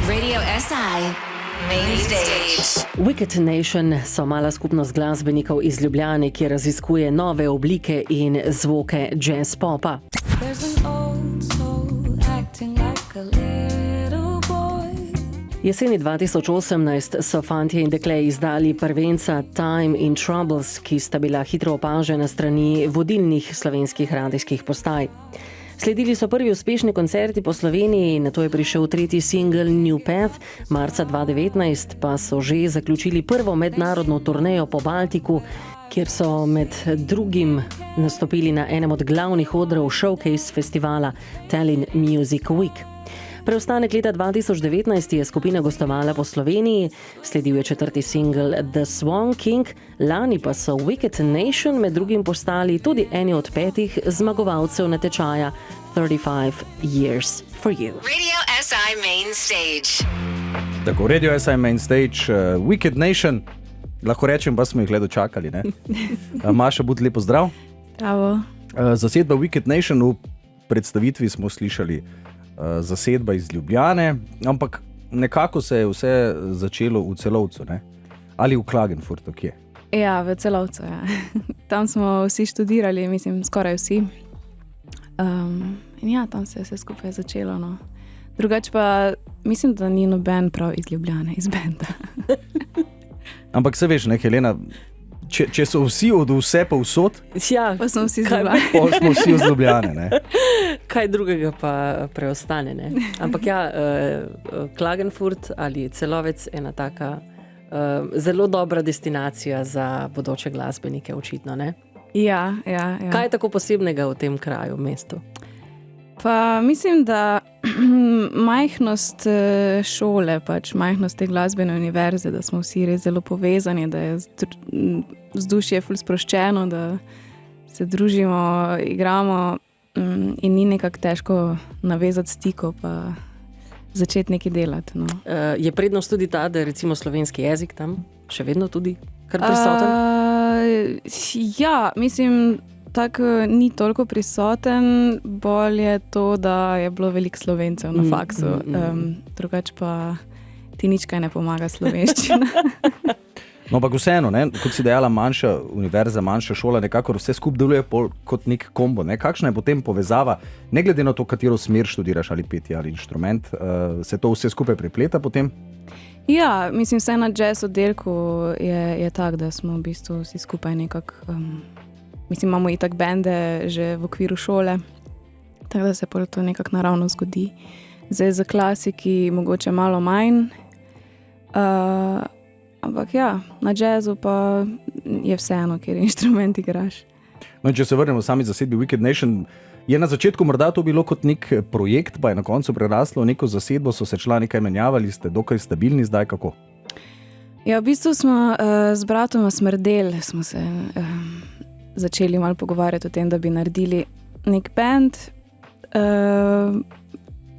Radio SI Main Stage. Wicked Nation so mala skupnost glasbenikov iz Ljubljane, ki raziskuje nove oblike in zvoke jazz popa. Jeseni 2018 so fantje in dekle izdali prvenca Time in Troubles, ki sta bila hitro opažena strani vodilnih slovenskih radijskih postaj. Sledili so prvi uspešni koncerti po Sloveniji, nato je prišel tretji singel New Path, marca 2019 pa so že zaključili prvo mednarodno turnejo po Baltiku, kjer so med drugim nastopili na enem od glavnih odrov showcase festivala Tallinn Music Week. Preostanek leta 2019 je skupina gostovala po Sloveniji, sledil je četrti singel The Swan King, lani pa so Wicked Nation med drugim postali tudi eni od 5 zmagovalcev natečaja 35 Years for You. Radio SI Main Stage. Tako, Radio SI Main Stage, Wicked Nation, lahko rečem, pa smo jih le dočakali, ne? Maša, budi lepo zdrav. Bravo. Zasedba Wicked Nation, v predstavitvi smo slišali zasedba iz Ljubljane, ampak nekako se je vse začelo v Celovcu, ne? Ali v Klagenfurtu, kje? Ja, v Celovcu, ja. Tam smo vsi študirali, mislim, skoraj vsi. In ja, tam se je vse skupaj začelo, no. Drugače pa, mislim, da ni noben prav iz Ljubljane, iz benda. Ampak se veš, ne, Helena, če so vsi od vse povsod, Ja, Pa smo vsi iz Ljubljane. pa smo vsi iz Ljubljane, ne? kaj drugega pa preostane, ne? Ampak ja, Klagenfurt ali Celovec je ena taka zelo dobra destinacija za bodoče glasbenike, očitno, ne? Ja. Kaj je tako posebnega v tem kraju, mestu? Pa mislim, da majhnost šole, pač majhnost te glasbene univerze, da smo vsi res zelo povezani, da je vzdušje ful sproščeno, da se družimo, igramo in ni nekako težko navezati stiko pa začeti nekaj delati. No. Je prednost tudi ta, da je recimo slovenski jezik tam še vedno tudi kar prisoten? Ja, mislim, tako ni toliko prisoten, bolj je to, da je bilo veliko Slovencev na faksu. Drugače pa ti nič kaj ne pomaga slovenščina. No, ampak vseeno, ne, kot si dejala, manjša univerza, manjša šola, nekako vse skupaj deluje kot nek kombo. Ne? Kakšna je potem povezava, ne glede na to, katero smer študiraš, ali petje ali inštrument, se to vse skupaj prepleta potem? Ja, mislim, vse na jazz oddelku je tak, da smo v bistvu vsi skupaj nekako, mislim, imamo itak bende že v okviru šole, tako da se pol to nekako naravno zgodi. Zdaj za klasiki mogoče malo manj, ampak ja, na jazzu pa je vseeno, kjer inštrument igraš. No, in če se vrnemo sami zasedbi Wicked Nation, je na začetku morda to bilo kot nek projekt, pa je na koncu preraslo v neko zasedbo, so se člani kaj menjavali, ste dokaj stabilni zdaj, kako? Ja, v bistvu smo z bratoma Smrdel smo se začeli malo pogovarjati o tem, da bi naredili nek band.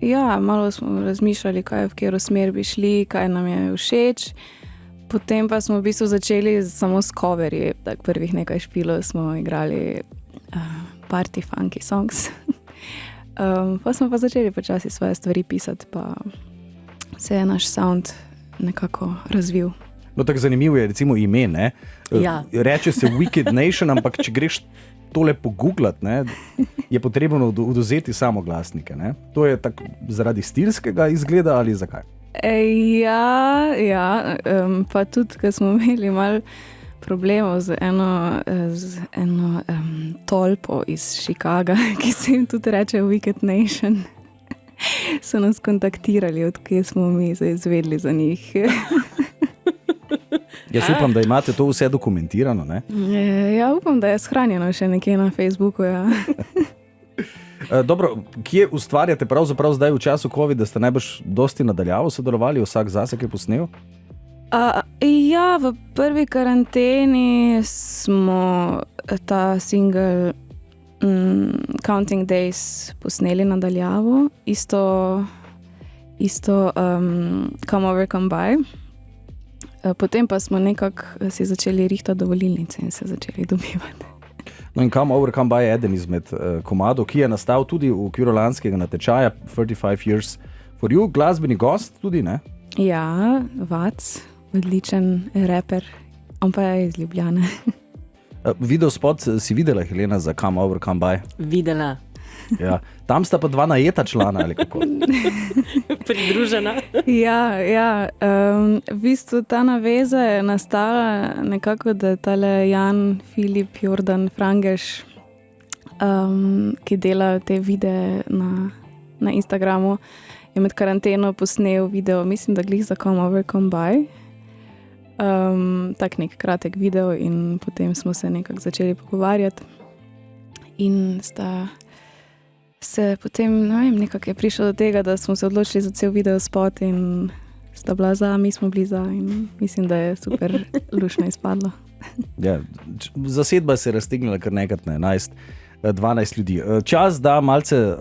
Ja, malo smo razmišljali, v katero smer bi šli, kaj nam je všeč. Potem pa smo v bistvu začeli samo s coverji, tak prvih nekaj špilov smo igrali party funky songs. Pa smo pa začeli počasi svoje stvari pisati, pa se je naš sound nekako razvil. No, tako zanimivo je recimo ime, ne? Ja. Reče se Wicked Nation, ampak če greš tole pogooglati, ne, je potrebno odvzeti samoglasnike, ne? To je tako zaradi stilskega izgleda ali zakaj? Ja, pa tudi, ker smo imeli malo problemov z eno tolpo iz Chicaga, ki se jim tudi reče Wicked Nation. So nas kontaktirali, odkje smo mi izvedli za njih. Jaz upam, da imate to vse dokumentirano, ne? Ja, upam, da je shranjeno še nekje na Facebooku, ja. Dobro, kje ustvarjate pravzaprav zdaj v času COVID, da ste najbrž dosti nadaljavo sodelovali, vsak zase, ki je posnel? Ja, v prvi karanteni smo ta single Counting Days posneli nadaljavo, isto Come Over, Come By. Potem pa smo nekako si začeli rihtati dovolilnice in se začeli dobivati. No in Come Over, Come By je eden izmed komadov, ki je nastal tudi v okviru lanskega natečaja 35 Years For you, glasbeni gost tudi, ne? Ja, Vac, odličen raper, on pa je iz Ljubljane. Video spot si videla, Helena, za Come Over, Come By? Videla. Ja. Tam sta pa 2 najeta člana, ali kako? Pridružena. Ja, v bistvu ta naveza je nastala nekako, da je tale Jan Filip Jordan Frangeš, ki dela te videe na Instagramu, je med karanteno posnel video, mislim, da glih za Come Over, Come By. Tak nek kratek video in potem smo se nekako začeli pogovarjati in sta se potem, ne vem, nekako je prišlo do tega, da smo se odločili za cel video spot in sta bila za, mi smo bili za in mislim, da je super lušno izpadlo. Ja, zasedba se je raztegnila kar nekrat na 12 ljudi. Čas, da malce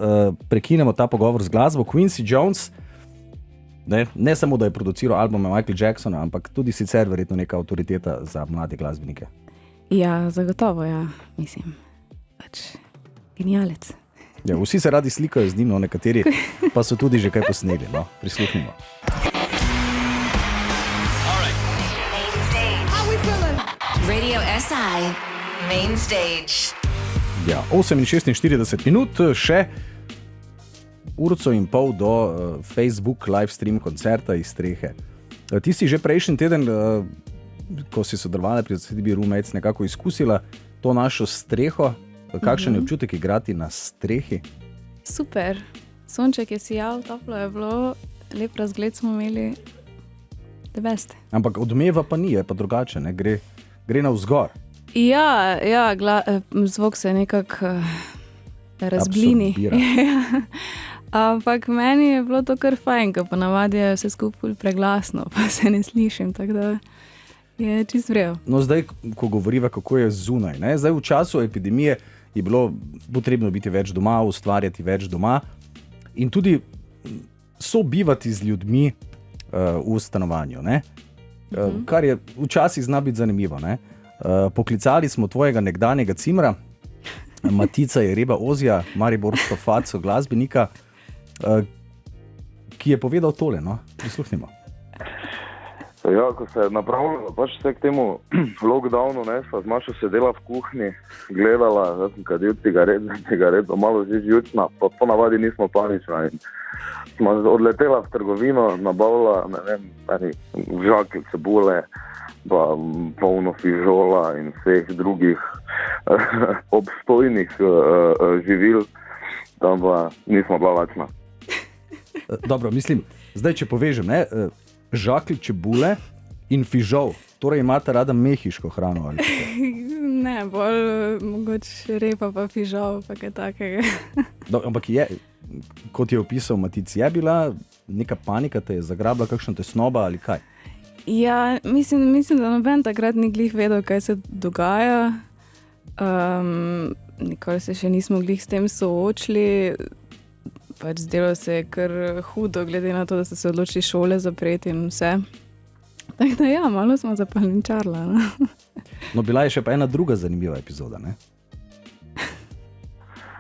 prekinemo ta pogovor z glasbo. Quincy Jones, ne samo, da je produciral albume Michael Jacksona, ampak tudi sicer verjetno neka avtoriteta za mlade glasbenike. Ja, zagotovo, ja, mislim, pač genialec. Ja, vsi se radi slikajo z njim, no, nekateri pa so tudi že kaj posneli, no, prisluhnimo. Radio SI Main Stage. Ja, 8:46 minut, še urco in pol do Facebook live stream koncerta iz Strehe. Ti si že prejšnji teden, ko si sodelovala pri zasedbi Roommates, nekako izkusila to našo streho. Kakšen je občutek igrati na strehi? Super, sonček je sijal, toplo je bilo, lep razgled smo imeli, the best. Ampak odmeva pa ni, je pa drugače, ne? Gre navzgor. Ja, zvok se nekako razblini. Ampak meni je bilo to kar fajn, ko ponavadi je vse skupaj preglasno, pa se ne slišim, tako da je čisto vrejo. No zdaj, ko govoriva, kako je zunaj, ne? Zdaj v času epidemije je bilo potrebno biti več doma, ustvarjati več doma in tudi sobivati z ljudmi v stanovanju, ne? Kar je včasih zna biti zanimivo, ne? Poklicali smo tvojega nekdanjega cimra, Matica Jereba Ozija, mariborsko faco glasbenika, ki je povedal tole, no? Prisluhnimo. Ja, ko se je napravilo pač vse k temu lockdownu, ne, sva z Mašo sedela v kuhinji, gledala, da sem kadil cigaret, malo že živčna, pa ponavadi nismo panična in smo odletela v trgovino, nabavila, ne vem, žakelj cebule, pa polno fižola in vseh drugih obstojnih živil, tam pa nismo bila lačna. Dobro, mislim, zdaj če povežem, ne, žakelj čebule in fižol, torej imate rada mehiško hrano ali kako? Ne, bolj mogoče repa pa fižol, pa kaj takega. Ampak je, kot je opisal Matic, je bila neka panika, te je zagrabila kakšna tesnoba ali kaj? Ja, mislim, da noben takrat ni glih vedel, kaj se dogaja. Nikoli se še nismo glih s tem soočili. Pač zdelo se je kar hudo, glede na to, da so se odločili šole zapreti in vse. Tako da ja, malo smo zapalinčarla. No? No, bila je še pa ena druga zanimiva epizoda, ne?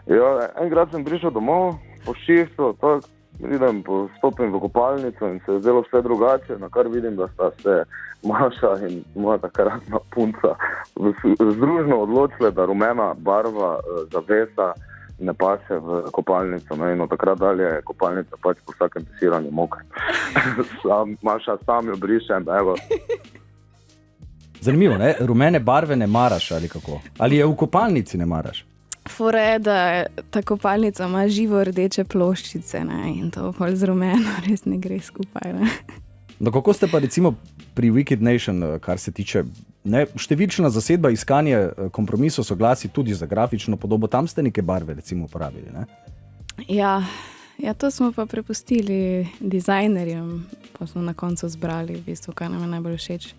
Ja, enkrat sem prišel domov po šihtu, tako vidim, stopim v kopalnico in se je zdelo vse drugače, na kar vidim, da sta se Maša in moja takratna punca združno odločile, da rumena barva zavesa ne paše v kopalnico, no, in od takrat dalje je kopalnica pač po vsakem tesiranju mokra. Maša sam jo brišem, evo. Zanimivo, ne? Rumene barve ne maraš ali kako? Ali je v kopalnici ne maraš? Fora je, da ta kopalnica ima živo rdeče ploščice, ne, in to pol z rumeno res ne gre skupaj, ne. No, kako ste pa recimo pri Wicked Nation, kar se tiče, ne, številčna zasedba, iskanje kompromisov, soglasi tudi za grafično podobo, tam ste neke barve recimo uporabili, ne? Ja, to smo pa prepustili dizajnerjem, pa smo na koncu zbrali v bistvu, kaj nam je najbolj všeč.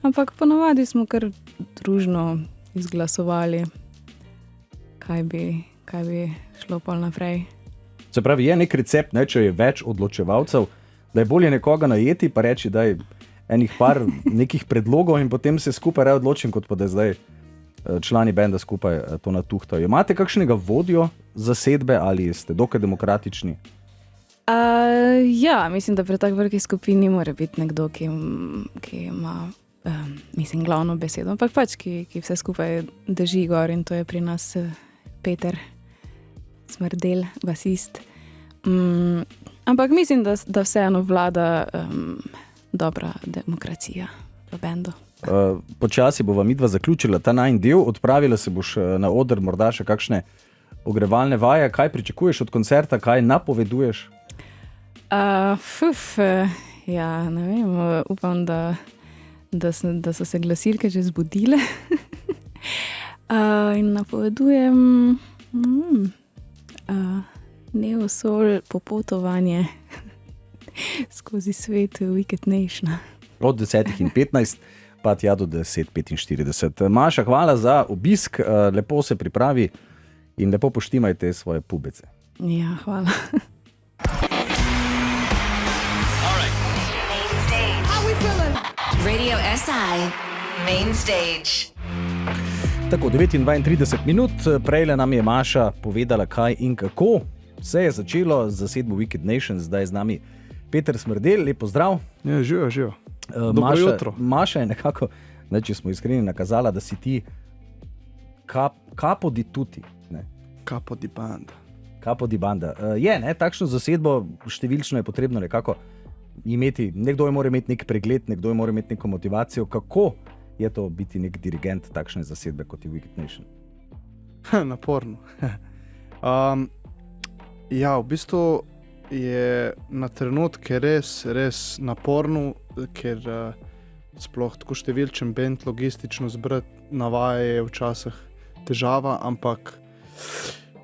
Ampak ponavadi smo kar družno izglasovali, kaj bi šlo pol naprej. Se pravi, je nek recept, ne, če je več odločevalcev, da je bolje nekoga najeti, pa reči, da je enih par nekih predlogov in potem se skupaj odločim, kot pa da zdaj člani benda skupaj to natuhtajo. Imate kakšnega vodjo zasedbe ali ste dokaj demokratični? Ja, mislim, da pri tak veliki skupini mora biti nekdo, ki ima glavno besedo, ampak pač, ki vse skupaj drži gor in to je pri nas Peter Smrdel, basist. Ampak mislim, da vseeno vlada dobra demokracija v bendu. Počasi bova midva zaključila ta najin del, odpravila se boš na oder, morda še kakšne ogrevalne vaje. Kaj pričakuješ od koncerta, kaj napoveduješ? Ja, ne vem, upam, da so se glasilke že zbudile. In napovedujem neosol popotovanje skozi svet Wicked Nationa. Od 10:15 pa tja do 10:45. Maša, hvala za obisk, lepo se pripravi in lepo poštimajte svoje pubece. Ja, hvala. Radio SI Main Stage. Tako, 39 minut, prejle nam je Maša povedala, kaj in kako. Vse je začelo z zasedbo Wicked Nation, zdaj z nami Peter Smrdel, lep pozdrav. Ja, živijo. Dobro jutro. Maša je nekako, če smo iskreni, nakazala, da si ti capo di tutti. Ne? Capo di banda. Capo di banda. Takšno zasedbo številčno je potrebno nekako imeti. Nekdo je mora imeti nek pregled, nekdo je mora imeti neko motivacijo. Kako je to biti nek dirigent takšne zasedbe kot je Wicked Nation? Naporno. Ja, v bistvu je na trenutke res naporno, ker sploh tako številčen bend logistično zbrati na vaje je včasih težava, ampak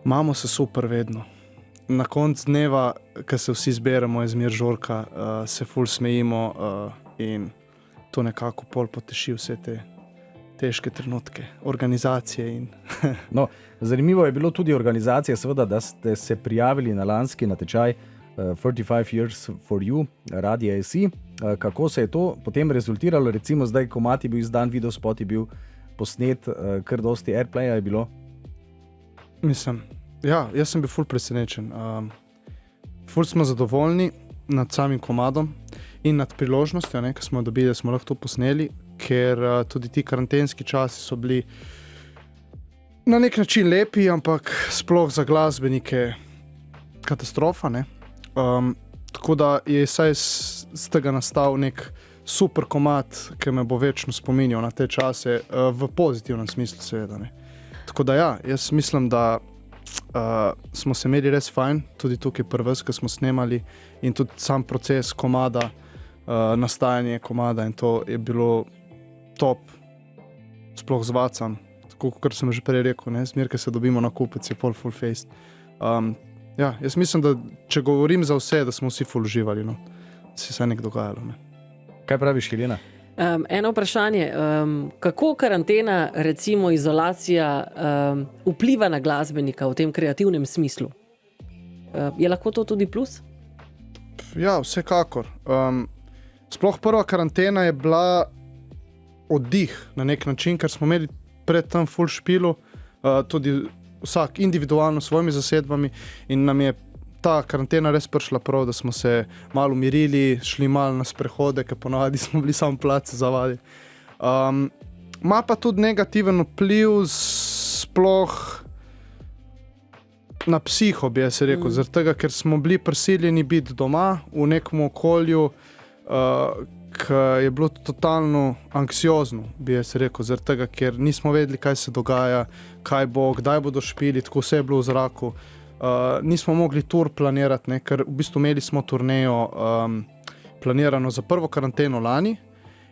imamo se super vedno. Na koncu dneva, ko se vsi zberemo iz mir žurka, se ful smejimo in to nekako pol poteši vse te težke trenutke, organizacije. No, zanimivo je bilo tudi organizacija, seveda, da ste se prijavili na lanski natečaj 35 Years for You, Radia SI. Kako se je to potem rezultiralo? Recimo zdaj, komad je bil izdan, videospot je bil posnet, kar dosti airplaya je bilo. Mislim, ja, jaz sem bil ful presenečen. Ful smo zadovoljni nad samim komadom in nad priložnostjo, ki smo dobili, da smo lahko to posneli, ker tudi ti karantenski časi so bili na nek način lepi, ampak sploh za glasbenike katastrofa. Tako da je saj z tega nastal nek super komad, ki me bo večno spominjal na te čase, v pozitivnem smislu seveda. Tako da ja, jaz mislim, da smo se imeli res fajn, tudi tukaj prves, ko smo snemali in tudi sam proces komada, nastajanje komada in to je bilo top, sploh z Vacam, tako kot sem že prej rekel, zmer, ko se dobimo na kupec, je pol full face. Ja, jaz mislim, da če govorim za vse, da smo vsi full uživali, se je nek dogajalo. Kaj praviš, Helena? Eno vprašanje, kako karantena, recimo izolacija, vpliva na glasbenika v tem kreativnem smislu? Je lahko to tudi plus? Ja, vsekakor. Sploh prva karantena je bila oddih na nek način, ker smo imeli pred tem full špilu, tudi vsak individualno s svojimi zasedbami in nam je ta karantena res prišla prav, da smo se malo umirili, šli malo na sprehode, ker ponavadi smo bili samo place zavadi. Ma pa tudi negativen vpliv sploh na psiho, bi jaz rekel, zaradi tega, ker smo bili prisiljeni biti doma v nekem okolju, ki je bilo totalno anksiozno, bi jaz rekel, zaradi tega, ker nismo vedeli, kaj se dogaja, kaj bo, kdaj bodo špili, tako vse je bilo v zraku. Nismo mogli tur planirati, ker v bistvu imeli smo turnejo planirano za prvo karanteno lani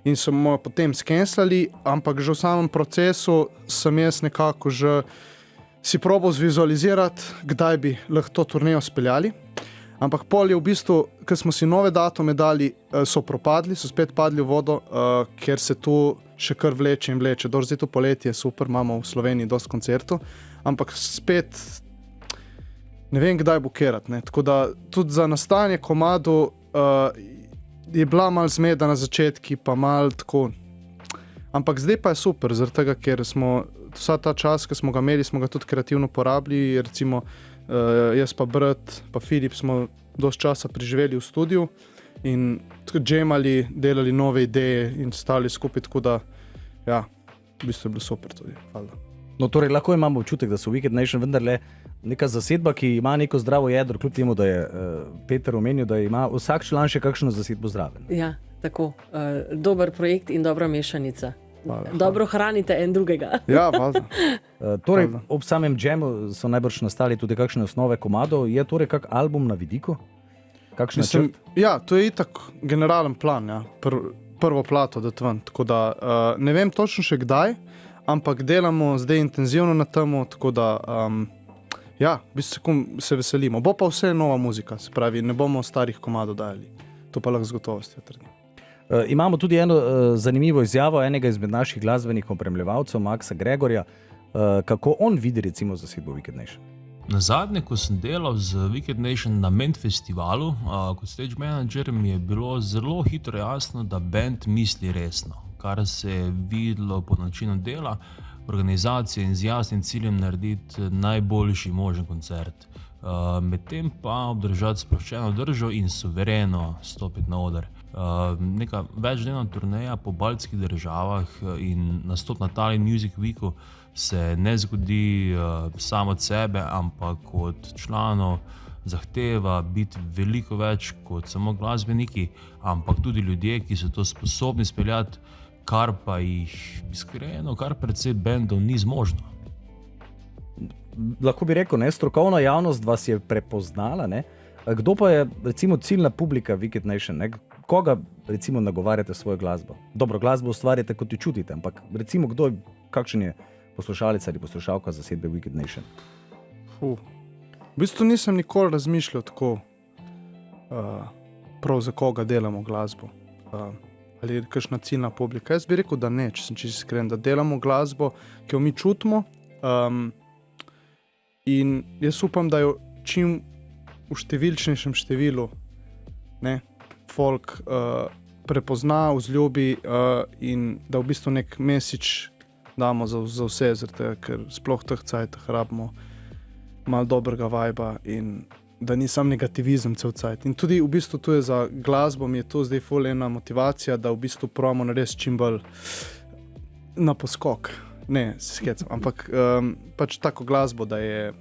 in smo jo potem skenslali, ampak že v samem procesu sem jaz nekako že si probal zvizualizirati, kdaj bi lahko to turnejo speljali. Ampak pol je v bistvu, ko smo si nove datume dali, so propadli, so spet padli v vodo, ker se tu še kar vleče in vleče. Zdaj to poletje je super, imamo v Sloveniji dosti koncertov, ampak spet ne vem, kdaj bo kerat. Tako da tudi za nastajanje komadu je bila malo zmeda na začetki, pa malo tako. Ampak zdaj pa je super, zaradi tega, ker smo vsa ta čas, ki smo ga imeli, smo ga tudi kreativno porabili. Recimo jaz pa brat, pa Filip smo dosti časa preživeli v studiu in džemali, delali nove ideje in stali skupaj, tako da ja, v bistvu je bilo super tudi. Hvala. No, torej lahko imamo občutek, da so Wicked Nation vendarle neka zasedba, ki ima neko zdravo jedro, kljub temu, da je Peter omenil, da ima vsak član še kakšno zasedbo zraven. Ja, tako. Dober projekt in dobra mešanica. Hvala. Dobro hranite en drugega. Ja, valjda. Torej, ob samem džemu so najbrž nastali tudi kakšne osnove komadov. Je torej kak album na vidiku? Mislim, ja, to je itak generalen plan, ja. Prvo plato dati ven, tako da ne vem točno še kdaj, ampak delamo zdaj intenzivno na temu, tako da ja, v bistvu se veselimo. Bo pa vse nova muzika, se pravi, ne bomo starih komadov dajali. To pa lahko z gotovostjo trdim. Imamo tudi eno zanimivo izjavo enega izmed naših glasbenih opremljevalcev, Maxa Gregorja, kako on vidi recimo zasedbo Wicked Nation. Na zadnje, ko sem delal z Wicked Nation na Ment festivalu, kot stage manager, mi je bilo zelo hitro jasno, da band misli resno, kar se je videlo po načinu dela, organizacije in z jasnim ciljem narediti najboljši možen koncert. Medtem pa obdržati sproščeno držo in suvereno stopiti na oder. Neka večdnevna turneja po baltskih državah in nastop na Tallinn Music Weeku se ne zgodi samo od sebe, ampak od članov zahteva biti veliko več kot samo glasbeniki, ampak tudi ljudje, ki so to sposobni speljati, kar pa jih iskreno, kar precej bendov ni zmožno. Lahko bi rekel, ne, strokovna javnost vas je prepoznala, ne? Kdo pa je recimo ciljna publika Wicked Nation, ne? Koga recimo nagovarjate svojo glasbo? Dobro, glasbo ustvarjate, kot jo čutite, ampak recimo kdo, kakšen je poslušalec ali poslušalka zasedbe Wicked Nation? V bistvu nisem nikoli razmišljal tako, prav za koga delamo glasbo. Ali je kakšna ciljna publika. Jaz bi rekel, da ne, če sem čisto iskren, da delamo glasbo, ki jo mi čutimo, in jaz upam, da jo čim v številčnejšem številu, ne, folk prepozna, vzljubi in da v bistvu nek message damo za vse, zato ker sploh v teh cajtah rabimo malo dobrega vajba in da ni sam negativizem cel cajt. In tudi v bistvu tu je za glasbo, mi je to zdaj ful ena motivacija, da v bistvu probamo narediti čim bolj na poskok. Ne, se skecam, ampak pač tako glasbo, da je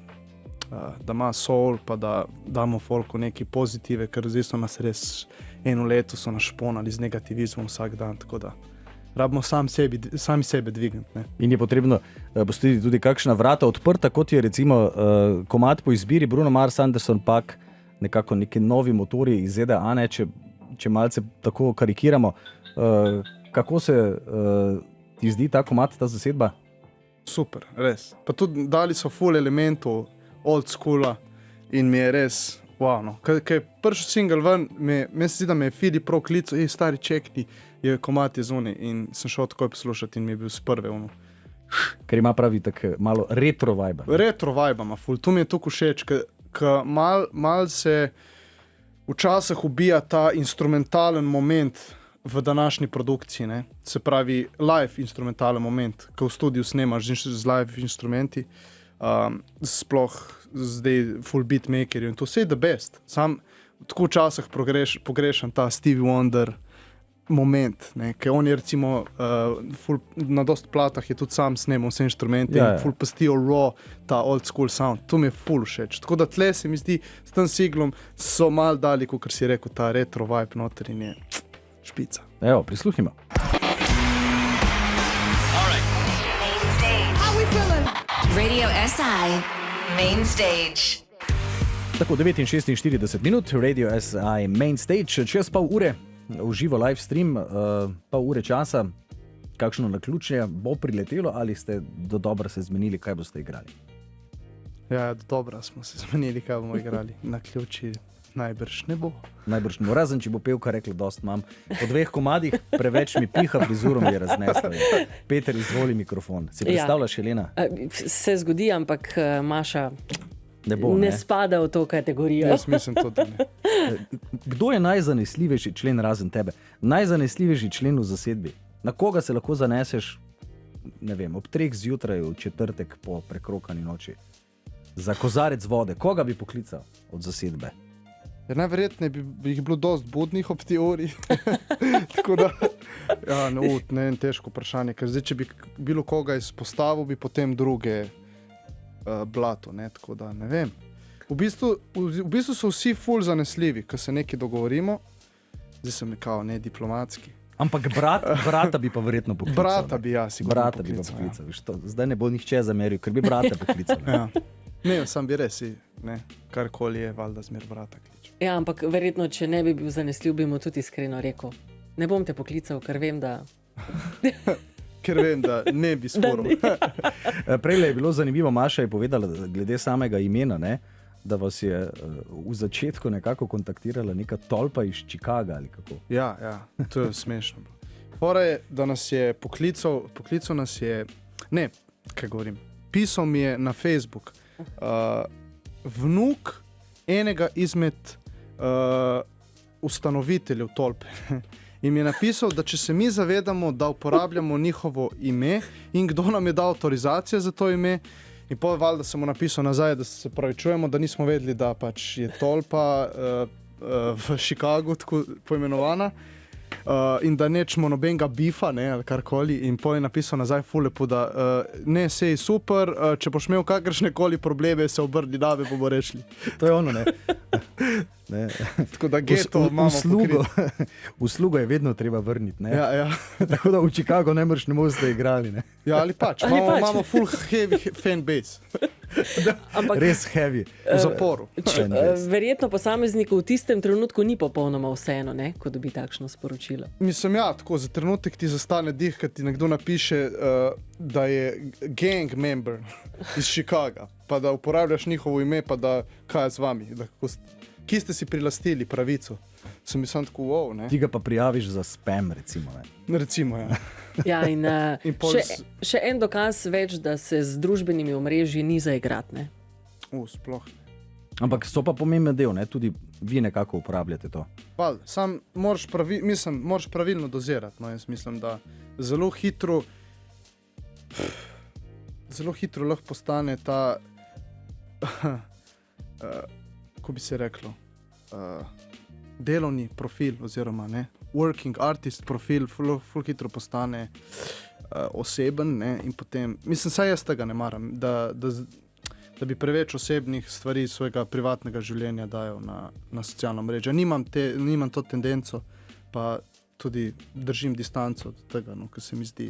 da ima soul, pa da damo folku neki pozitive, ker zdaj so nas res eno leto so nas šponali z negativizmom vsak dan, tako da rabimo sami sebe dvigniti. Ne. In je potrebno postaviti tudi kakšna vrata odprta, kot je recimo komad po izbiri Bruno Mars, Anderson Paak, nekako neki novi motori iz ZDA, ne, če malce tako karikiramo. Kako se ti zdi ta komad, ta zasedba? Super, res. Pa tudi dali so full elementov old schoola in mi je res wow, no. Kaj je prvi single ven, meni se zdi, da me je Filip prav klical, stari čekni, je komad je zunaj in sem šel takoj poslušati in mi je bil s prve ono. Ker ima pravi tako malo retro vibe. Retro vibe ima ful, tu mi je toliko všeč, ker mal se včasih ubija ta instrumentalen moment v današnji produkciji, ne? Se pravi live instrumentalen moment, ko v studiu snemaš z live instrumenti, sploh zdaj full beatmakerju in to vse je the best. Sam tako včasih pogrešam ta Stevie Wonder moment, ker on je recimo na dost platah je tudi sam snemal vse inštrumenti in full pastijo raw ta old school sound. To mi je full všeč. Tako da tle se mi zdi, s tem singlom so mal dali, kot si rekel, ta retro vibe noter in je špica. Evo, prisluhnimo. Radio SI Main Stage. Tako 9:46 minut, Radio SI Main Stage, čez pol ure uživo live stream, pol ure časa. Kakšno naključje bo priletelo ali ste do dobra se zmenili, kaj boste igrali? Ja, do dobra smo se zmenili, kaj bomo igrali. Naključje najbrž ne bo. Najbrž ne bo, razen če bo pevka rekla, dost imam. Po 2 komadih preveč mi piha, frizuro mi je raznesla. Peter, izvoli mikrofon. Si predstavljaš, Helena? Se zgodi, ampak Maša ne spada v to kategorijo. Jaz mislim tudi, da ne. Kdo je najzanesljivejši člen razen tebe? Najzanesljivejši člen v zasedbi? Na koga se lahko zaneseš, ne vem, ob 3 zjutraj, v četrtek po prekrokani noči? za kozarec vode, koga bi poklical od zasedbe? Ja, najverjetneje bi jih bilo dosti budnih ob teoriji. Tako da, ja, ne, težko vprašanje, ker zdaj, če bi bilo koga izpostavil, bi potem druge blato, ne, tako da ne vem. V bistvu so vsi ful zanesljivi, ko se nekaj dogovorimo, zdaj sem nekako ne diplomatski. Ampak brata bi pa verjetno poklical. Brata bi, ja, sigurno brata poklical. Bi pa poklical. Ja. Zdaj ne bo nihče zameril, ker bi brata poklical. Ja. Ne, sam bi res, ne, karkoli je, valjda zmer brata kliče. Ja, ampak verjetno, če ne bi bil zanesljiv, bi mu tudi iskreno rekel. Ne bom te poklical, ker vem, da... Ker vem, da ne bi sporil. Prej je bilo zanimivo, Maša je povedala glede samega imena, ne, da vas je v začetku nekako kontaktirala neka tolpa iz Chicaga ali kako. Ja, to je smešno. Fora je, da nas je poklical nas je, ne, kaj govorim, pisal mi je na Facebook vnuk enega izmed ustanoviteljev tolpe. In mi je napisal, da če se mi zavedamo, da uporabljamo njihovo ime in kdo nam je dal avtorizacijo za to ime, in potem valjda sem mu napisal nazaj, da se pravi čujemo, da nismo vedeli, da pač je tolpa v Chicagu tako poimenovana in da nečemo nobenega bifa, ne, ali karkoli, in potem je napisal nazaj ful lepo, da ne, sej super, če boš imel kakršnekoli probleme, se obrni name, bomo rešili. To je ono, ne. Ne. Tako da geto imamo uslugo je vedno treba vrniti, ne? Ja. Tako da v Chicago ne boste igrali, ne? Ja, ali pač, imamo full heavy fanbase. Ampak, res heavy. V zaporu. Verjetno posamezniku v tistem trenutku ni popolnoma vseeno, ne, ko dobi takšno sporočilo. Mislim, ja, tako za trenutek ti zastane dih, kad ti nekdo napiše, da je gang member iz Chicaga, pa da uporabljaš njihovo ime, pa da kaj je z vami, da ki ste si prilastili pravico. Sem mislil tako, wow, ne. Ti ga pa prijaviš za spam, recimo, ne. Recimo, ja. Ja, in še en dokaz več, da se z družbenimi omrežji ni zaigrati, ne. Sploh ne. Ampak so pa pomemben del, ne, tudi vi nekako uporabljate to. Sam moraš pravilno dozirati, no, jaz mislim, da zelo hitro lahko postane ta, ko bi se reklo, delovni profil oziroma ne, working artist profil ful hitro postane oseben, ne, in potem, mislim, saj jaz tega ne maram, da bi preveč osebnih stvari svojega privatnega življenja dajal na socialno mrežo. Nimam to tendenco, pa tudi držim distanco od tega, no, ker se mi zdi,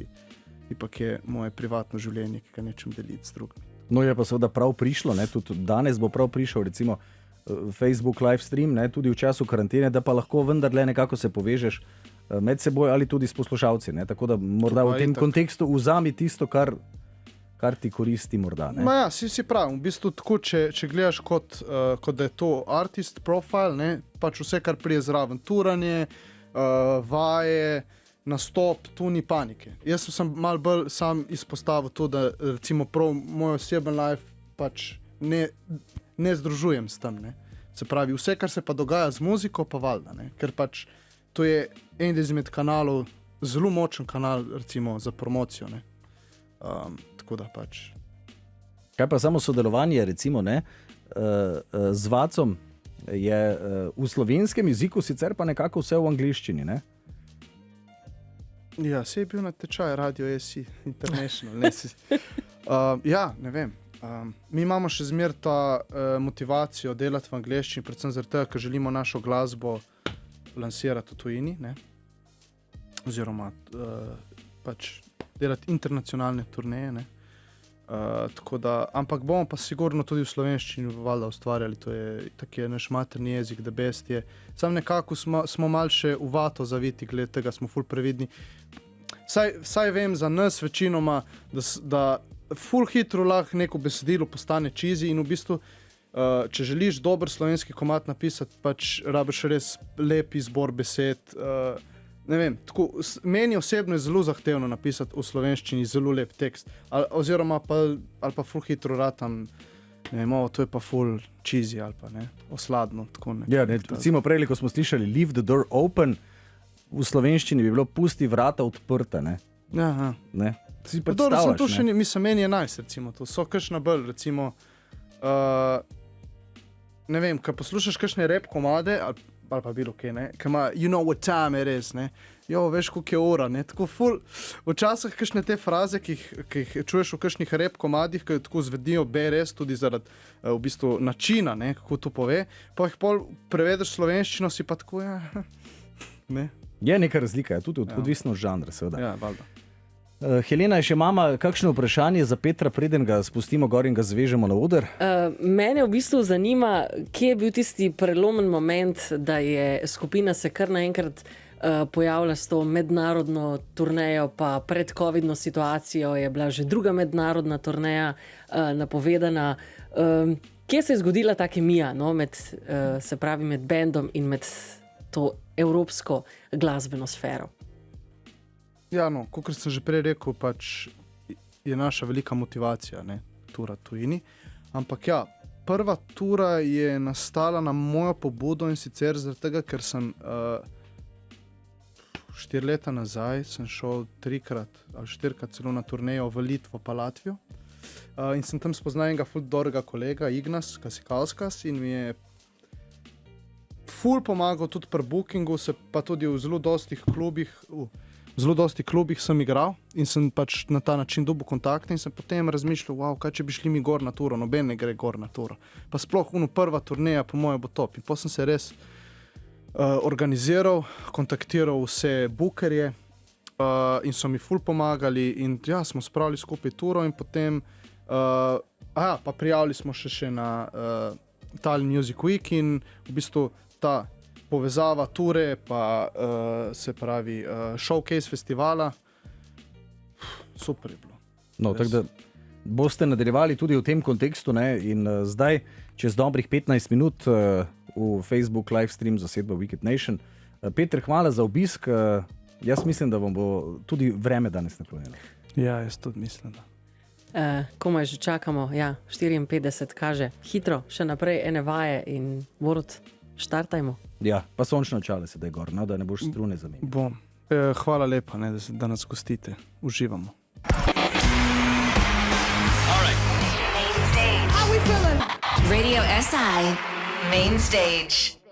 ipak je moje privatno življenje, ki ga nečem deliti s drugim. No, je pa seveda prav prišlo, ne, tudi danes bo prav prišel, recimo, Facebook live stream, ne, tudi v času karantene, da pa lahko vendarle nekako se povežeš med seboj ali tudi s poslušalci, ne, tako da morda v tem kontekstu vzami tisto, kar ti koristi morda, ne. Ma ja, si prav, v bistvu tako, če gledaš kot da je to artist profile, ne, pač vse, kar prije zraven, turanje, vaje, nastop, tu ni panike. Jaz sem malo bolj sam izpostavil to, da recimo prav moj oseben life pač ne združujem s tem, ne. Se pravi, vse, kar se pa dogaja z muziko, pa valjda, ne, ker pač to je en izmed kanalov, zelo močen kanal, recimo, za promocijo, ne. Tako da pač. Kaj pa samo sodelovanje, recimo, ne, z Vacom je v slovenskem jeziku sicer pa nekako vse v angleščini, ne? Ja, se je bil na tečaj Radio SI International, ne si. Ja, ne vem. Mi imamo še zmer ta motivacijo delati v angleščini, predvsem zaradi tega, ker želimo našo glasbo lansirati v tujini, ne? Oziroma pač delati internacionalne turneje, ne? Tako da, ampak bomo pa sigurno tudi v slovenščini valjda ustvarjali, to je tak je naš materni jezik, the best je. Sam nekako smo mal še v vato zaviti, glede tega smo ful previdni. Saj vem za nas večinoma, da ful hitro lahko neko besedilo postane cheesy in v bistvu, če želiš dober slovenski komad napisati, pač rabiš res lep izbor besed, ne vem, tako, meni osebno je zelo zahtevno napisati v slovenščini zelo lep tekst, oziroma ali pa ful hitro ratam, ne vem, to je pa ful cheesy ali pa ne, osladno, tako ne. Ja, ne, recimo prej, ko smo slišali Leave the door open, v slovenščini bi bilo pusti vrata odprta, ne. Aha. Ne. Si Dobro, sem to ne? še mislim, meni je nice, recimo, to so kakšna bolj, recimo, Ne vem, ko poslušaš kakšne rap komade, ali pa bilo kaj, ne, ki ima you know what time it is, ne, jo, veš, koliko je ura, ne, tako ful, včasih kakšne te fraze, ki jih čuješ v kakšnih rap komadih, ki tako zvedijo BRS tudi zaradi v bistvu načina, ne, kako to pove, pa jih pol prevedeš slovenščino, si pa tako, ja, ne. Je neka razlika, je tudi odvisno od žanra, seveda. Ja, valjda. Helena, še imamo kakšno vprašanje za Petra, preden ga spustimo gor in ga zvežemo na oder? Mene v bistvu zanima, kje je bil tisti prelomen moment, da je skupina se kar naenkrat pojavila s to mednarodno turnejo, pa pred covidno situacijo je bila že druga mednarodna turneja napovedana. Kje se je zgodila ta kemija, no, se pravi med bendom in med to evropsko glasbeno sfero? Ja, no, kot sem že prej rekel, pač je naša velika motivacija, ne, tura tujini. Ampak ja, prva tura je nastala na mojo pobudo in sicer zaradi tega, ker sem 4 leta nazaj sem šel 3-krat ali 4-krat celo na turnejo v Litvo pa Latvijo. In sem tam spoznal enega ful dobrega kolega, Ignas Kasikauskas, in mi je ful pomagal tudi pri bookingu, se pa tudi v zelo dostih klubih sem igral in sem pač na ta način dobil kontakte in sem potem razmišljal, wow, kaj če bi šli mi gor na turo, noben ne gre gor na turo. Pa sploh prva turneja po moje bo top. In potem sem se res organiziral, kontaktiral vse bookerje in so mi ful pomagali in ja, smo spravili skupaj turo in potem pa prijavili smo še na Tallinn Music Week in v bistvu ta povezava ture, pa se pravi showcase festivala. Super je bilo. No, tako da boste nadaljevali tudi v tem kontekstu, ne? In zdaj, čez dobrih 15 minut v Facebook live stream zasedba Wicked Nation. Peter, hvala za obisk. Jaz mislim, da vam bo tudi vreme danes naklonjeno. Ja, jaz tudi mislim, da. Komaj že čakamo, ja, 54 kaže. Hitro, še naprej ene vaje in Borut, štartajmo. Ja, pa sončno čale sedaj gor, no, da ne boš strune zamenjal. Bom. Hvala lepa, ne, da nas gostite. Uživamo. Radio SI Main Stage.